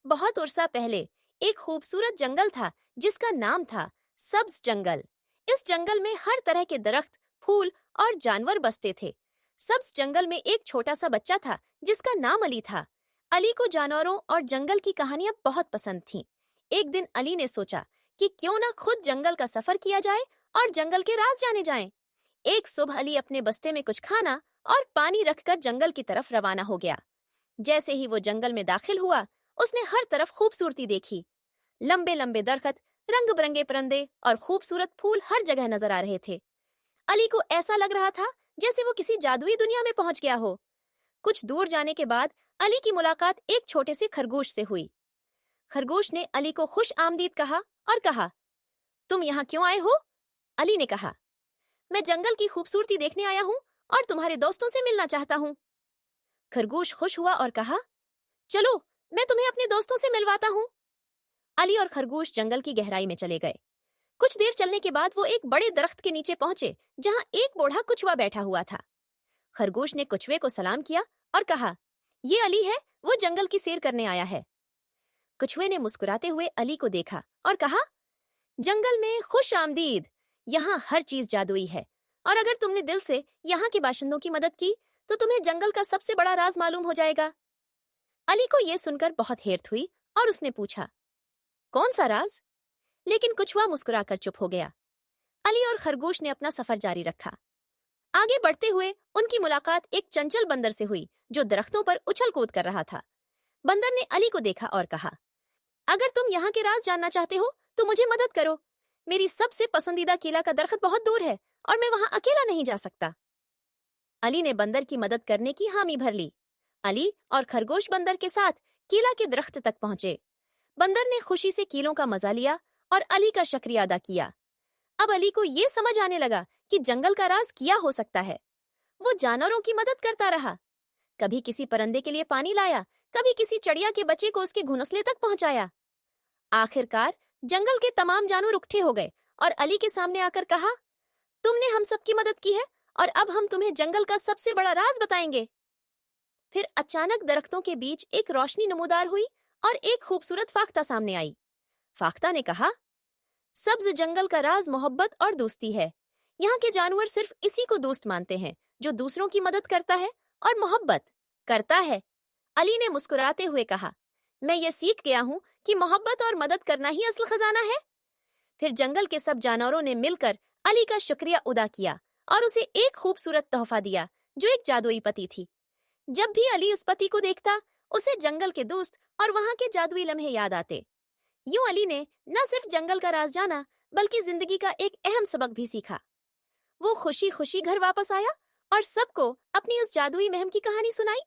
बहुत अरसा पहले एक खूबसूरत जंगल था जिसका नाम था सब्ज जंगल। इस जंगल में हर तरह के दरख्त, फूल और जानवर बसते थे। सब्ज जंगल में एक छोटा सा बच्चा था जिसका नाम अली था। अली को जानवरों और जंगल की कहानियां बहुत पसंद थीं। एक दिन अली ने सोचा कि क्यों ना खुद जंगल का सफर किया जाए और जंगल के राज जाने जाएं। एक सुबह अली अपने बस्ते में कुछ खाना और पानी रखकर जंगल की तरफ रवाना हो गया। जैसे ही वो जंगल में दाखिल हुआ, उसने हर तरफ खूबसूरती देखी। लंबे लंबे दरख्त, रंग बिरंगे परिंदे और खूबसूरत फूल हर जगह नजर आ रहे थे। अली को ऐसा लग रहा था जैसे वो किसी जादुई दुनिया में पहुंच गया हो। कुछ दूर जाने के बाद अली की मुलाकात एक छोटे से खरगोश से हुई। खरगोश ने अली को खुश आमदीद कहा और कहा, तुम यहाँ क्यों आए हो? अली ने कहा, मैं जंगल की खूबसूरती देखने आया हूँ और तुम्हारे दोस्तों से मिलना चाहता हूँ। खरगोश खुश हुआ और कहा, चलो मैं तुम्हें अपने दोस्तों से मिलवाता हूँ। अली और खरगोश जंगल की गहराई में चले गए। कुछ देर चलने के बाद वो एक बड़े दरख्त के नीचे पहुंचे जहां एक बूढ़ा कछुआ बैठा हुआ था। खरगोश ने कछुए को सलाम किया और कहा, ये अली है, वो जंगल की सैर करने आया है। कछुए ने मुस्कुराते हुए अली को देखा और कहा, जंगल में खुश आमदीद। यहाँ हर चीज जादुई है और अगर तुमने दिल से यहाँ के बाशिंदों की मदद की तो तुम्हें जंगल का सबसे बड़ा राज मालूम हो जाएगा। अली को यह सुनकर बहुत हैरत हुई और उसने पूछा, कौन सा राज? लेकिन कछुआ मुस्कुराकर चुप हो गया। अली और खरगोश ने अपना सफर जारी रखा। आगे बढ़ते हुए उनकी मुलाकात एक चंचल बंदर से हुई जो दरख्तों पर उछल कूद कर रहा था। बंदर ने अली को देखा और कहा, अगर तुम यहाँ के राज जानना चाहते हो तो मुझे मदद करो। मेरी सबसे पसंदीदा केला का दरख्त बहुत दूर है और मैं वहां अकेला नहीं जा सकता। अली ने बंदर की मदद करने की हामी भर ली। अली और खरगोश बंदर के साथ केला के दरख्त तक पहुंचे। बंदर ने खुशी से कीलों का मजा लिया और अली का शुक्रिया अदा किया। अब अली को ये समझ आने लगा कि जंगल का राज क्या हो सकता है। वो जानवरों की मदद करता रहा, कभी किसी परिंदे के लिए पानी लाया, कभी किसी चिड़िया के बच्चे को उसके घोंसले तक पहुंचाया। आखिरकार जंगल के तमाम जानवर इकट्ठे हो गए और अली के सामने आकर कहा, तुमने हम सबकी मदद की है और अब हम तुम्हें जंगल का सबसे बड़ा राज बताएंगे। फिर अचानक दरख्तों के बीच एक रोशनी नमूदार हुई और एक खूबसूरत फाख्ता सामने आई। फाख्ता ने कहा, सब्ज जंगल का राज मोहब्बत और दोस्ती है। यहाँ के जानवर सिर्फ इसी को दोस्त मानते हैं जो दूसरों की मदद करता है और मोहब्बत करता है। अली ने मुस्कुराते हुए कहा, मैं ये सीख गया हूँ कि मोहब्बत और मदद करना ही असल खजाना है। फिर जंगल के सब जानवरों ने मिलकर अली का शुक्रिया अदा किया और उसे एक खूबसूरत तोहफा दिया जो एक जादुई पति थी। जब भी अली उस पति को देखता, उसे जंगल के दोस्त और वहां के जादुई लम्हे याद आते। यूं अली ने न सिर्फ जंगल का राज जाना बल्कि जिंदगी का एक अहम सबक भी सीखा। वो खुशी खुशी घर वापस आया और सबको अपनी उस जादुई महम की कहानी सुनाई।